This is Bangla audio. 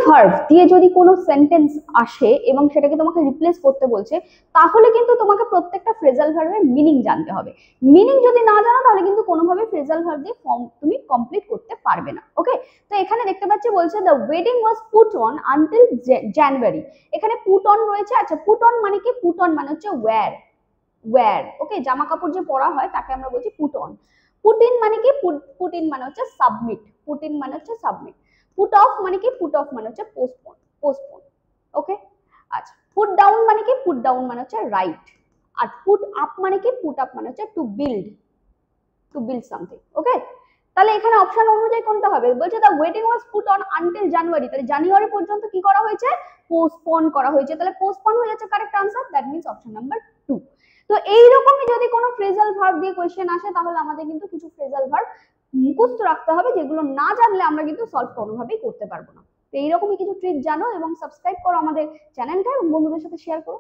ভার্ব দিয়ে যদি কোনো সেন্টেন্স আসে এবং সেটাকে তোমাকে রিপ্লেস করতে বলছে, তাহলে কিন্তু তোমাকে প্রত্যেকটা ফ্রেজাল ভার্বের মিনিং জানতে হবে। মিনিং যদি না জানো তাহলে কিন্তু কোনোভাবে ফ্রেজাল ভার্ব দিয়ে ফর্ম তুমি কমপ্লিট করতে পারবে না। ওকে, তো এখানে দেখতে পাচ্ছি বলছে the wedding was put on until January. এখানে পুট অন রয়েছে। আচ্ছা, পুট অন মানে কি? পুট অন মানে হচ্ছে ওয়্যার, ওয়্যার। ওকে, জামা কাপড় যে পরা হয় তাকে আমরা বলছি পুট অন। পুট ইন মানে কি? পুট ইন মানে হচ্ছে সাবমিট, পুট ইন মানে হচ্ছে সাবমিট। পুট অফ মানে কি? পুট অফ মানে হচ্ছে পোস্টপোন, পোস্টপোন। ওকে, আচ্ছা, পুট ডাউন মানে কি? পুট ডাউন মানে হচ্ছে রাইট। আর পুট আপ মানে কি? পুট আপ মানে হচ্ছে to build, to build something. Okay, তাহলে এখানে অপশন অনুযায়ী কোনটা হবে? বলছে the waiting was put on until January, তাহলে জানুয়ারি পর্যন্ত কি করা হয়েছে? পোস্টপোন করা হয়েছে। তাহলে পোস্টপোন হয়ে যাচ্ছে correct answer, that means option number 2। তো এইরকমই যদি কোনো ফ্রেজাল ভার্ব দিয়ে কোয়েশ্চেন আসে তাহলে আমাদের কিন্তু কিছু ফ্রেজাল ভার্ব মুখস্থ রাখতে হবে, যেগুলো না জানলে আমরা কিন্তু সলভ কোনোভাবেই করতে পারবো না। তো এইরকমই কিছু ট্রিক জানো এবং সাবস্ক্রাইব করো আমাদের চ্যানেলটা এবং বন্ধুদের সাথে শেয়ার করো।